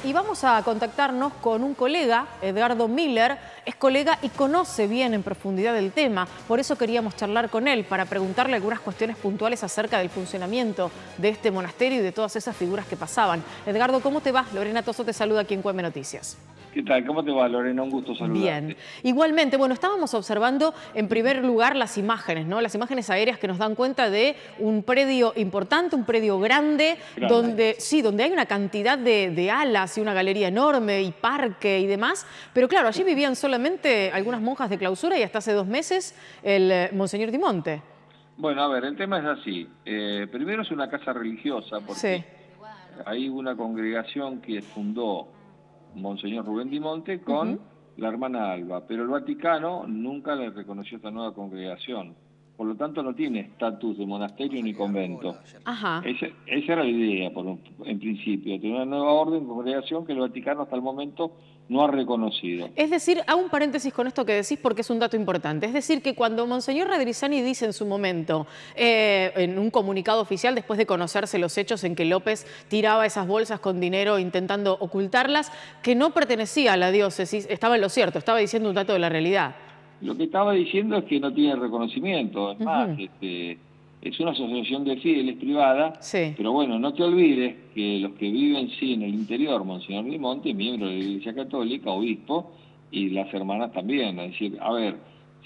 Y vamos a contactarnos con un colega, Edgardo Miller, es colega y conoce bien en profundidad el tema. Por eso queríamos charlar con él, para preguntarle algunas cuestiones puntuales acerca del funcionamiento de este monasterio y de todas esas figuras que pasaban. Edgardo, ¿cómo te va? Lorena Toso te saluda aquí en QM Noticias. ¿Qué tal? ¿Cómo te va, Lorena? Un gusto saludarte. Bien. Igualmente, bueno, estábamos observando en primer lugar las imágenes, ¿no? Las imágenes aéreas que nos dan cuenta de un predio importante, un predio grande, donde hay una cantidad de alas y una galería enorme y parque y demás. Pero claro, allí vivían solamente algunas monjas de clausura y hasta hace 2 meses el Monseñor Dimonte. Bueno, a ver, el tema es así. Primero es una casa religiosa porque Sí. hay una congregación que fundó Monseñor Rubén Dimonte con la hermana Alba, pero el Vaticano nunca le reconoció esta nueva congregación. Por lo tanto, no tiene estatus de monasterio ni convento. Ajá. Esa era la idea, en principio, tener una nueva orden, congregación que el Vaticano hasta el momento no ha reconocido. Es decir, hago un paréntesis con esto que decís porque es un dato importante. Es decir, que cuando Monseñor Radrizzani dice en su momento, en un comunicado oficial, después de conocerse los hechos en que López tiraba esas bolsas con dinero intentando ocultarlas, que no pertenecía a la diócesis, estaba en lo cierto, estaba diciendo un dato de la realidad. Lo que estaba diciendo es que no tiene reconocimiento, es más, es una asociación de fieles privada, Sí. pero bueno, no te olvides que los que viven sí en el interior, Monseñor Dimonte, miembro de la Iglesia Católica, obispo, y las hermanas también. Es decir, a ver,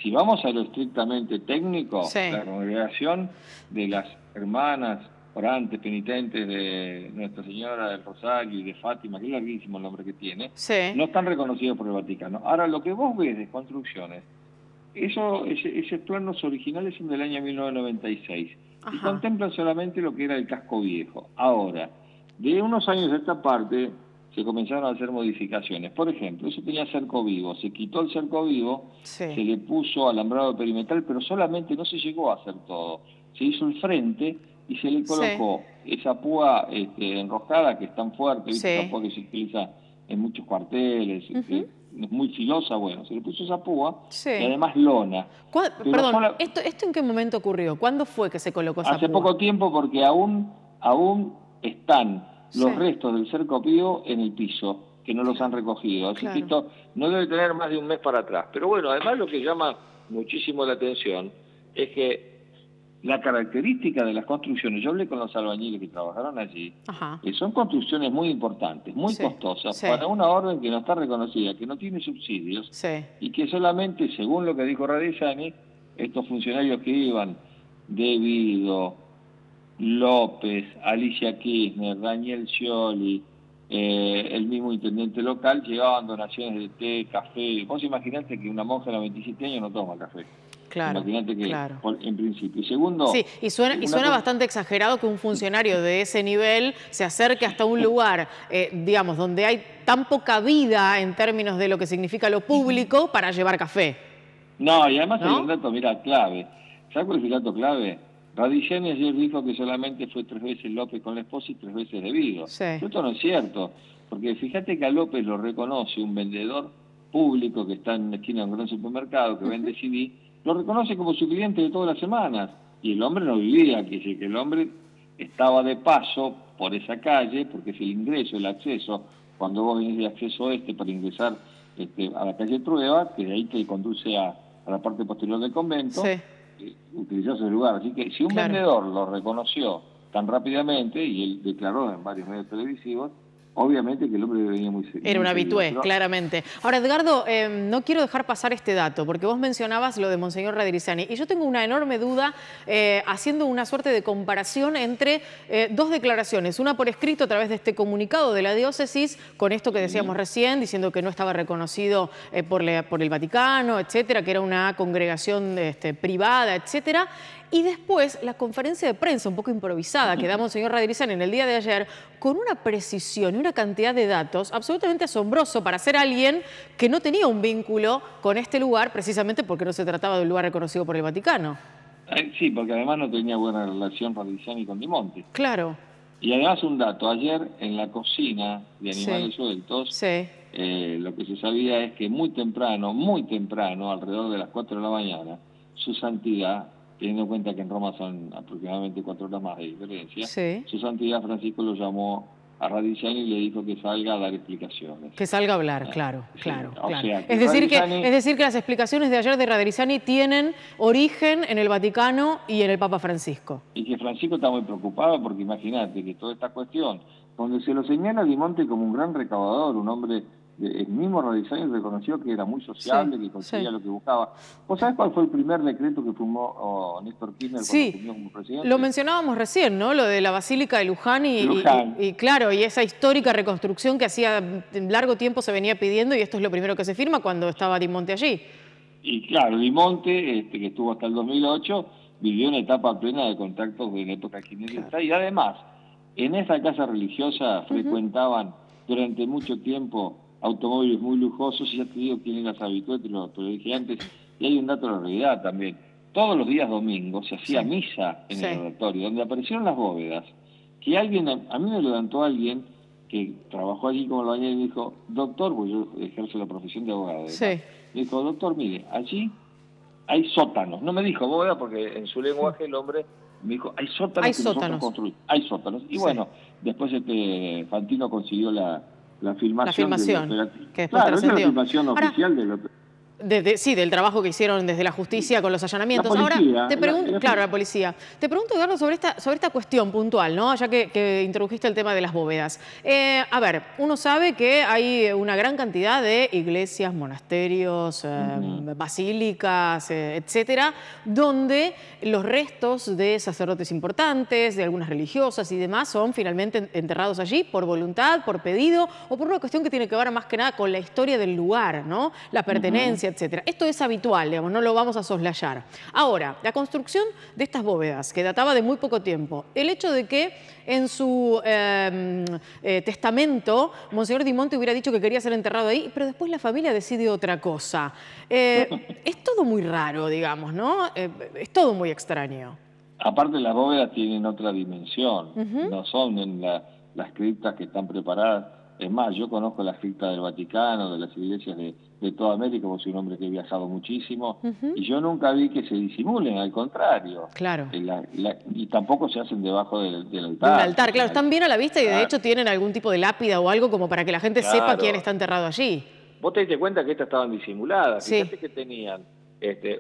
si vamos a lo estrictamente técnico, Sí. la congregación de las hermanas orantes, penitentes de Nuestra Señora del Rosario y de Fátima, que es larguísimo el nombre que tiene, Sí. no están reconocidos por el Vaticano. Ahora, lo que vos ves de construcciones, esos planos originales son del año 1996 y Ajá. contemplan solamente lo que era el casco viejo. Ahora, de unos años a esta parte se comenzaron a hacer modificaciones. Por ejemplo, eso tenía cerco vivo, se quitó el cerco vivo, Sí. se le puso alambrado perimetral, pero solamente no se llegó a hacer todo. Se hizo el frente y se le Sí. colocó esa púa enroscada que es tan fuerte, ¿viste? Esa Sí. púa que se utiliza en muchos cuarteles, que es muy filosa, bueno, se le puso esa púa y Sí. además lona. Pero Perdón, ¿esto en qué momento ocurrió? ¿Cuándo fue que se colocó esa hace púa? poco tiempo porque aún están los Sí. restos del cerco pío en el piso, que no los han recogido. Así que Claro. esto no debe tener más de un mes para atrás. Pero bueno, además lo que llama muchísimo la atención es que la característica de las construcciones, yo hablé con los albañiles que trabajaron allí, Ajá. son construcciones muy importantes, muy Sí. costosas, Sí. para una orden que no está reconocida, que no tiene subsidios, Sí. y que solamente, según lo que dijo Radrizzani, estos funcionarios que iban, Devido, López, Alicia Kirchner, Daniel Scioli, el mismo intendente local, llevaban donaciones de té, café. Vos imaginate que una monja de 97 años no toma café. Claro. Imagínate que, Claro. en principio. Y Sí, segundo, y suena bastante exagerado que un funcionario de ese nivel se acerque hasta un lugar, digamos, donde hay tan poca vida en términos de lo que significa lo público para llevar café, No, y además hay un ¿no? dato, mira, clave. ¿Sabes cuál es el dato clave? Radiceni ayer dijo que solamente fue 3 veces López con la esposa y 3 veces Devido. Sí. Pero esto no es cierto, porque fíjate que a López lo reconoce un vendedor público que está en la esquina de un gran supermercado, que vende CD, lo reconoce como su cliente de todas las semanas. Y el hombre no vivía aquí, es decir, que el hombre estaba de paso por esa calle, porque es el ingreso, el acceso, cuando vos venís de acceso para ingresar a la calle Trueba, que de ahí te conduce a la parte posterior del convento, Sí, utilizó ese lugar. Así que si un claro. vendedor lo reconoció tan rápidamente, y él declaró en varios medios televisivos, obviamente que el hombre venía muy Era un seguido. habitué, Pero claramente. Ahora, Edgardo, no quiero dejar pasar este dato, porque vos mencionabas lo de Monseñor Radrizzani, y yo tengo una enorme duda haciendo una suerte de comparación entre dos declaraciones, una por escrito a través de este comunicado de la diócesis, con esto que decíamos recién, diciendo que no estaba reconocido por el Vaticano, etcétera, que era una congregación privada, etcétera, y después la conferencia de prensa un poco improvisada que da Monseñor Radrizzani en el día de ayer, con una precisión y una cantidad de datos absolutamente asombroso para ser alguien que no tenía un vínculo con este lugar, precisamente porque no se trataba de un lugar reconocido por el Vaticano. sí, porque además no tenía buena relación Radrizzani con Dimonte. Claro. Y además un dato, ayer en la cocina de Sí. Animales Sueltos, Sí. lo que se sabía es que muy temprano, alrededor de las 4 de la mañana, su santidad, teniendo en cuenta que en Roma son aproximadamente 4 horas más de diferencia, Sí. su santidad Francisco lo llamó a Radizzani le dijo que salga a dar explicaciones. Que salga a hablar, claro, Sí, claro, o claro. sea, que Es decir Radizzani, es decir que las explicaciones de ayer de Radizzani tienen origen en el Vaticano y en el Papa Francisco. y que Francisco está muy preocupado porque imagínate que toda esta cuestión, donde se lo señala a Di Monte como un gran recaudador, un hombre, el mismo Radizzani reconoció que era muy Sí, sociable, que conseguía sí. lo que buscaba. ¿Vos sabés cuál fue el primer decreto que firmó Néstor Kirchner cuando Sí, asumió como lo presidente? mencionábamos recién, ¿no? Lo de la Basílica de Luján Luján. y claro, y esa histórica reconstrucción que hacía largo tiempo se venía pidiendo y esto es lo primero que se firma cuando estaba Di Monte allí. Y claro, Di Monte, que estuvo hasta el 2008, vivió una etapa plena de contactos en época Claro. kirchnerista y además, en esa casa religiosa Ujú. frecuentaban durante mucho tiempo automóviles muy lujosos y ya te digo quién las habitué, te lo dije antes, y hay un dato de la realidad también. Todos los días domingos se hacía Sí, misa en el sí. oratorio, donde aparecieron las bóvedas, que alguien, a mí me levantó alguien que trabajó allí como albañil y me dijo, doctor, pues yo ejerzo la profesión de abogado además, Sí. me dijo, doctor, mire, allí hay sótanos. No me dijo bóveda porque en su lenguaje el hombre me dijo, hay Hay sótanos que nosotros sótanos. construimos. Hay sótanos. Y Sí. bueno, después Fantino consiguió la La filmación del filmación, operativo. que después Claro, esa es la trascendió. filmación Ahora, oficial del operativo. sí, del trabajo que hicieron desde la justicia con los La allanamientos. Ahora, policía, te pregunto, claro, la policía. Te pregunto, Eduardo, sobre esta cuestión puntual, ¿no? Ya que introdujiste el tema de las bóvedas. A ver, uno sabe que hay una gran cantidad de iglesias, monasterios, Ujú. basílicas, etcétera, donde los restos de sacerdotes importantes, de algunas religiosas y demás, son finalmente enterrados allí por voluntad, por pedido o por una cuestión que tiene que ver más que nada con la historia del lugar, ¿no? La Ujú. pertenencia, etcétera. Esto es habitual, digamos, no lo vamos a soslayar. Ahora, la construcción de estas bóvedas, que databa de muy poco tiempo, el hecho de que en su testamento Monseñor Di Monte hubiera dicho que quería ser enterrado ahí, pero después la familia decide otra cosa. Es todo muy raro, digamos, ¿no? Es todo muy extraño. Aparte las bóvedas tienen otra dimensión, Ujú, no son en las criptas que están preparadas. Es más, yo conozco las criptas del Vaticano, de las iglesias de toda América, porque soy un hombre que he viajado muchísimo, ujú. y yo nunca vi que se disimulen, al contrario. Claro. Y tampoco se hacen debajo del De un altar, se altar, hacen claro, están bien a la vista y de claro, hecho tienen algún tipo de lápida o algo como para que la gente sepa quién claro. está enterrado allí. Vos te diste cuenta que estas estaban disimuladas. Sí. Fíjate que tenían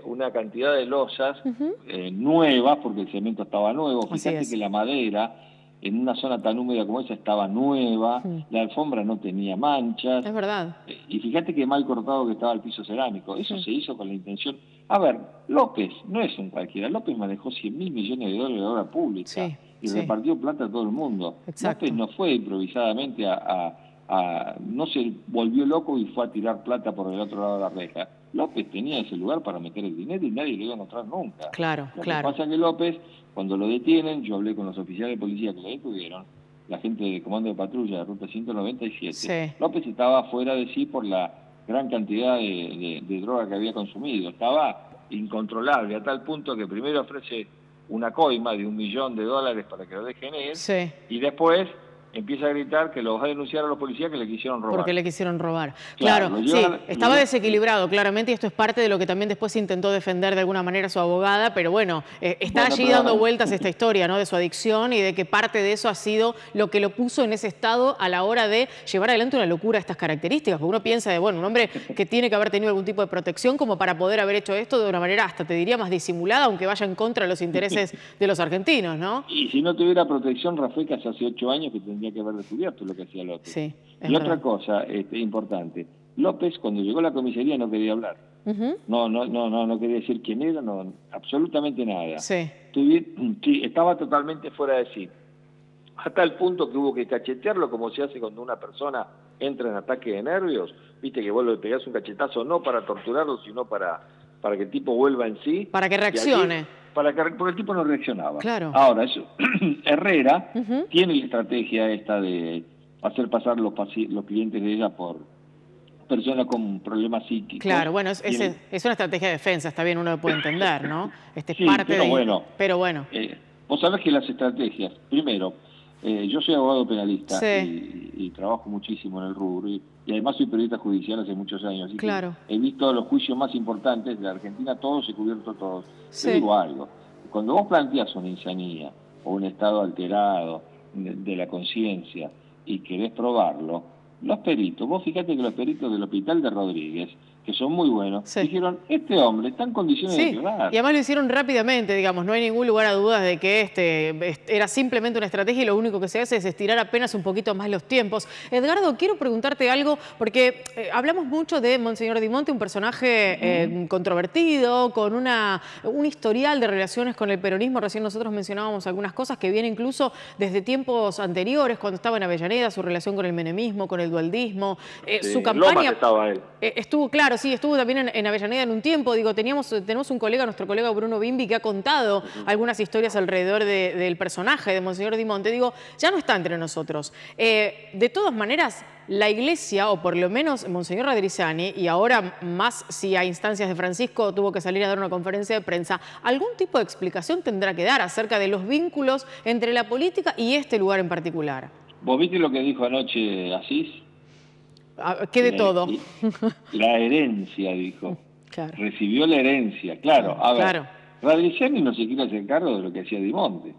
una cantidad de losas Ujú. nuevas, porque el cemento estaba nuevo. Así Fíjate que es. la madera, en una zona tan húmeda como esa, estaba nueva. Mm. La alfombra no tenía manchas. Es verdad. Y fíjate que mal cortado que estaba el piso cerámico. Eso Mm. se hizo con la intención. A ver, López no es un cualquiera. López manejó 100.000 millones de dólares de obra pública Sí, y sí, repartió plata a todo el mundo. López exacto. no fue improvisadamente no se volvió loco y fue a tirar plata por el otro lado de la reja. López tenía ese lugar para meter el dinero y nadie lo iba a encontrar nunca. Claro, Lo que claro. pasa es que López, cuando lo detienen, yo hablé con los oficiales de policía que lo detuvieron, la gente de comando de patrulla de ruta 197, Sí. López estaba fuera de sí por la gran cantidad de droga que había consumido. Estaba incontrolable a tal punto que primero ofrece una coima de $1.000.000 para que lo dejen ir Sí. y después empieza a gritar que lo va a denunciar a los policías que le quisieron Porque robar. le quisieron robar. Claro, Claro, lo sí, llevan, estaba desequilibrado claramente y esto es parte de lo que también después intentó defender de alguna manera su abogada, pero bueno, está bueno, allí dando vueltas esta historia, ¿no? De su adicción y de que parte de eso ha sido lo que lo puso en ese estado a la hora de llevar adelante una locura de estas características, porque uno piensa de, bueno, un hombre que tiene que haber tenido algún tipo de protección como para poder haber hecho esto de una manera hasta te diría más disimulada, aunque vaya en contra de los intereses de los argentinos, ¿no? y si no tuviera protección, Rafecas hace 8 años que tendría que haber descubierto lo que hacía López. Sí, es Y otra verdad. cosa importante, López cuando llegó a la comisaría no quería hablar. Ujú. No quería decir quién era, no, absolutamente nada. Sí, Sí, estaba totalmente fuera de sí. Hasta el punto que hubo que cachetearlo como se hace cuando una persona entra en ataque de nervios. Viste que vos le pegás un cachetazo no para torturarlo, sino para que el tipo vuelva en sí. para que Y allí, reaccione. porque el tipo no reaccionaba. Claro. Ahora, eso, Herrera Ujú. tiene la estrategia esta de hacer pasar los clientes de ella por personas con problemas psíquicos. Claro, bueno, Tiene, es una estrategia de defensa, está bien, uno lo puede entender, ¿no? Este es sí, parte pero de... bueno, Pero bueno, vos sabés que las estrategias, primero, yo soy abogado penalista sí, y trabajo muchísimo en el rubro y además soy periodista judicial hace muchos años, así que claro, he visto los juicios más importantes de la Argentina, todos he cubierto todos. Te sí, digo algo, cuando vos planteas una insanía o un estado alterado de la conciencia y querés probarlo, los peritos, vos fíjate que los peritos del hospital de Rodríguez, que son muy buenos, Sí. dijeron, este hombre está en condiciones de Sí, declarar. y además lo hicieron rápidamente, digamos, no hay ningún lugar a dudas de que era simplemente una estrategia y lo único que se hace es estirar apenas un poquito más los tiempos. Edgardo, quiero preguntarte algo, porque hablamos mucho de Monseñor Di Monte, un personaje controvertido, con un historial de relaciones con el peronismo. Recién nosotros mencionábamos algunas cosas que vienen incluso desde tiempos anteriores, cuando estaba en Avellaneda, su relación con el menemismo, con el dualdismo, Sí, su en Lomas campaña. estaba él. Estuvo, claro, sí, estuvo también en Avellaneda en un tiempo. Digo, tenemos un colega, nuestro colega Bruno Bimbi, que ha contado algunas historias alrededor del personaje de Monseñor Di Monte. Digo, ya no está entre nosotros. De todas maneras, la Iglesia, o por lo menos Monseñor Radrizzani, y ahora más si a instancias de Francisco tuvo que salir a dar una conferencia de prensa, algún tipo de explicación tendrá que dar acerca de los vínculos entre la política y este lugar en particular. ¿Vos viste lo que dijo anoche Asís? ¿Qué de todo? La herencia, dijo. Claro. Recibió la herencia. Claro, a ver, Claro. Radrizzani no se quiere hacer cargo de lo que hacía Di Monte.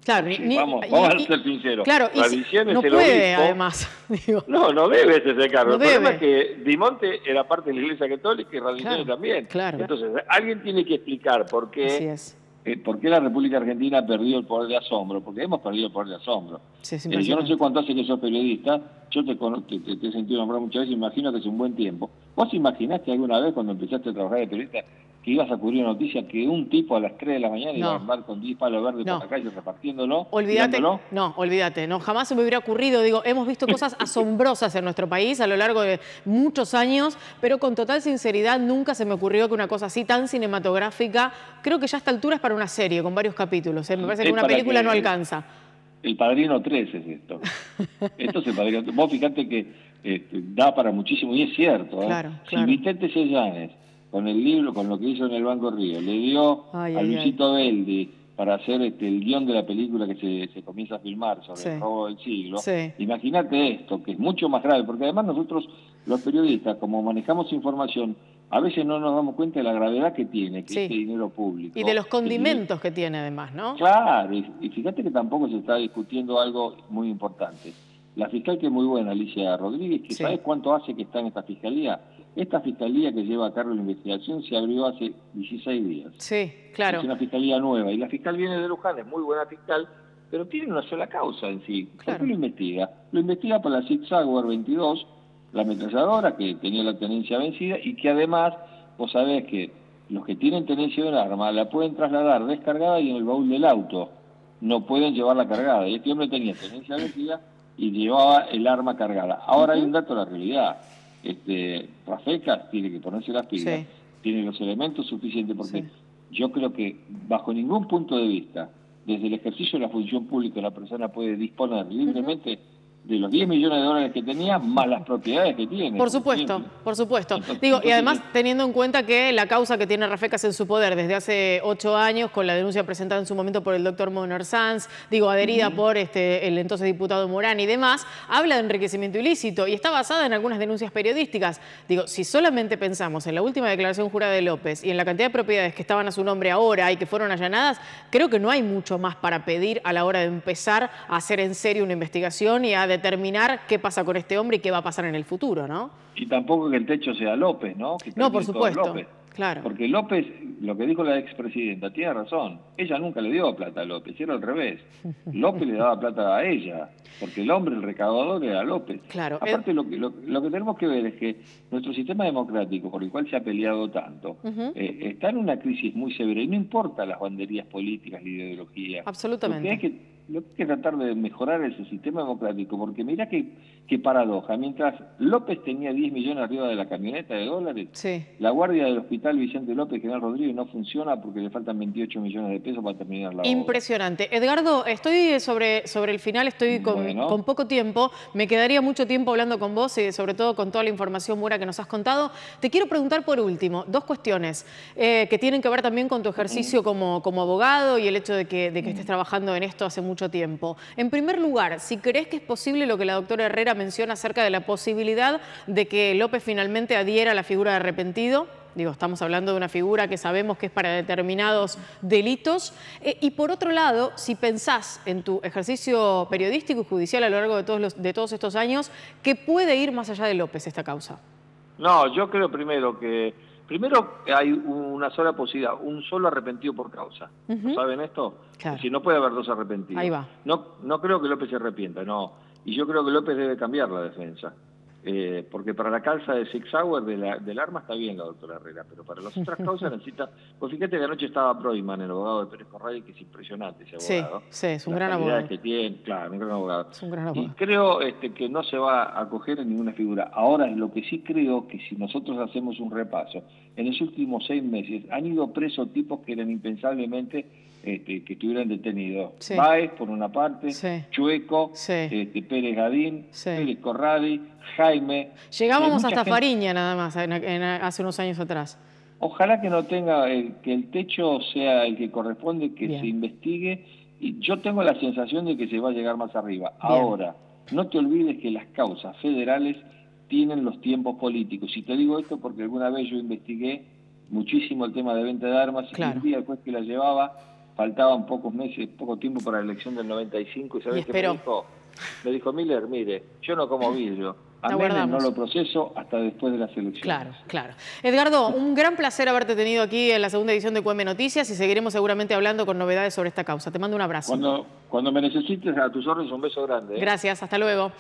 Claro, Vamos a ser sinceros. Claro, Radrizzani no es el puede, obispo. además. Digo. No debe ese cargo. No El problema debe. es que Di Monte era parte de la Iglesia Católica y Radrizzani Claro, también. claro. Entonces, alguien tiene que explicar por Así qué. es. ¿Por qué la República Argentina perdió el poder de asombro? Porque hemos perdido el poder de asombro. Sí, es Yo no impresionante. sé cuánto hace que sos periodista, yo te he sentido nombrar muchas veces, imagino que es un buen tiempo. ¿Vos imaginaste alguna vez cuando empezaste a trabajar de periodista que ibas a cubrir una noticia que un tipo a las 3 de la mañana iba a andar con 10 palos verdes No. por la calle repartiéndolo, Olvídate, tirándolo? olvídate, no, jamás se me hubiera ocurrido. Digo, hemos visto cosas asombrosas en nuestro país a lo largo de muchos años, pero con total sinceridad nunca se me ocurrió que una cosa así tan cinematográfica, creo que ya a esta altura es para una serie con varios capítulos. Me parece que Es una para película que no alcanza. El Padrino 3 es esto. Esto es el Padrino 3. Vos fíjate que da para muchísimo, y es cierto. Claro, Si claro. Vicente Sellanes, con el libro, con lo que hizo en el Banco Río, le dio a Luisito Beldi para hacer el guión de la película que se comienza a filmar sobre el robo del siglo, imagínate esto, que es mucho más grave, porque además nosotros, los periodistas, como manejamos información, a veces no nos damos cuenta de la gravedad que tiene que este dinero público. Y de los condimentos que tiene además, ¿no? Claro, y fíjate que tampoco se está discutiendo algo muy importante. La fiscal que es muy buena, Alicia Rodríguez, que ¿sabes cuánto hace que está en esta fiscalía? Esta fiscalía que lleva a cargo la investigación se abrió hace 16 días. Sí, claro. Es una fiscalía nueva, y la fiscal viene de Luján, es muy buena fiscal, pero tiene una sola causa en sí. ¿Por qué lo investiga? Lo investiga por la Sig Sauer 22, la ametralladora que tenía la tenencia vencida, y que además, vos sabés que los que tienen tenencia de un arma la pueden trasladar descargada y en el baúl del auto. No pueden llevarla cargada. Y este hombre tenía tenencia vencida y llevaba el arma cargada. Ahora hay un dato de la realidad. Rafecas tiene que ponerse las pilas, tiene los elementos suficientes, porque yo creo que bajo ningún punto de vista, desde el ejercicio de la función pública, la persona puede disponer libremente de los 10 millones de dólares que tenía, más las propiedades que tiene. Por supuesto, por supuesto. Entonces, y además teniendo en cuenta que la causa que tiene Rafecas en su poder desde hace 8 años, con la denuncia presentada en su momento por el doctor Moner Sanz, adherida por el entonces diputado Morán y demás, habla de enriquecimiento ilícito y está basada en algunas denuncias periodísticas. Si solamente pensamos en la última declaración jurada de López y en la cantidad de propiedades que estaban a su nombre ahora y que fueron allanadas, creo que no hay mucho más para pedir a la hora de empezar a hacer en serio una investigación y a determinar qué pasa con este hombre y qué va a pasar en el futuro, ¿no? Y tampoco que el techo sea López, ¿no? No, por supuesto, claro. Porque López, lo que dijo la expresidenta, tiene razón. Ella nunca le dio plata a López, era al revés. López le daba plata a ella, porque el hombre, el recaudador, era López. Claro. Aparte, lo que tenemos que ver es que nuestro sistema democrático, por el cual se ha peleado tanto, está en una crisis muy severa, y no importa las banderías políticas, la ideología. Absolutamente. Lo que hay que tratar de mejorar es el sistema democrático, porque mirá qué paradoja. Mientras López tenía 10 millones arriba de la camioneta de dólares, la guardia del hospital Vicente López General Rodríguez no funciona porque le faltan 28 millones de pesos para terminar la obra. Impresionante. Edgardo, estoy sobre el final, estoy con poco tiempo. Me quedaría mucho tiempo hablando con vos y sobre todo con toda la información buena que nos has contado. Te quiero preguntar por último, 2 cuestiones que tienen que ver también con tu ejercicio como abogado y el hecho de que estés trabajando en esto hace mucho tiempo. En primer lugar, si crees que es posible lo que la doctora Herrera menciona acerca de la posibilidad de que López finalmente adhiera a la figura de arrepentido, Digo, estamos hablando de una figura que sabemos que es para determinados delitos. Y por otro lado, si pensás en tu ejercicio periodístico y judicial a lo largo de todos estos años, ¿qué puede ir más allá de López esta causa? No, yo creo primero que hay una sola posibilidad, un solo arrepentido por causa. ¿No saben esto? Claro. Es decir, no puede haber dos arrepentidos. Ahí va. No creo que López se arrepienta, no. Y yo creo que López debe cambiar la defensa. Porque para la causa de Sig Sauer del arma está bien la doctora Herrera, pero para las otras causas necesita... Pues fíjate que anoche estaba Broiman, el abogado de Pérez Corradi, que es impresionante ese abogado. Sí, es un Las gran habilidades abogado. que tiene, claro, un gran abogado. Es un gran abogado. Y creo que no se va a acoger en ninguna figura. Ahora, lo que sí creo que si nosotros hacemos un repaso, en los últimos 6 meses han ido presos tipos que eran impensablemente que estuvieran detenidos. Sí. Báez, por una parte, Sí. Chueco, Sí. Pérez Gadín, Sí. Pérez Corradi, Jaime. Llegábamos Mucha hasta gente. Fariña nada más hace unos años atrás. Ojalá que no tenga, que el techo sea el que corresponde, que Bien. se investigue, y yo tengo la sensación de que se va a llegar más arriba. Bien. Ahora, no te olvides que las causas federales tienen los tiempos políticos, y te digo esto porque alguna vez yo investigué muchísimo el tema de venta de armas, Claro. y un día el juez que la llevaba, faltaban pocos meses, poco tiempo para la elección del 95, y ¿sabés qué esperó. me dijo? Me dijo, Miller, mire, yo no como vidrio, a Menem Aguardamos. no lo proceso hasta después de las elecciones. Claro, claro. Edgardo, un gran placer haberte tenido aquí en la segunda edición de QM Noticias y seguiremos seguramente hablando con novedades sobre esta causa. Te mando un abrazo. Cuando me necesites, a tus órdenes, un beso grande. Gracias, hasta luego.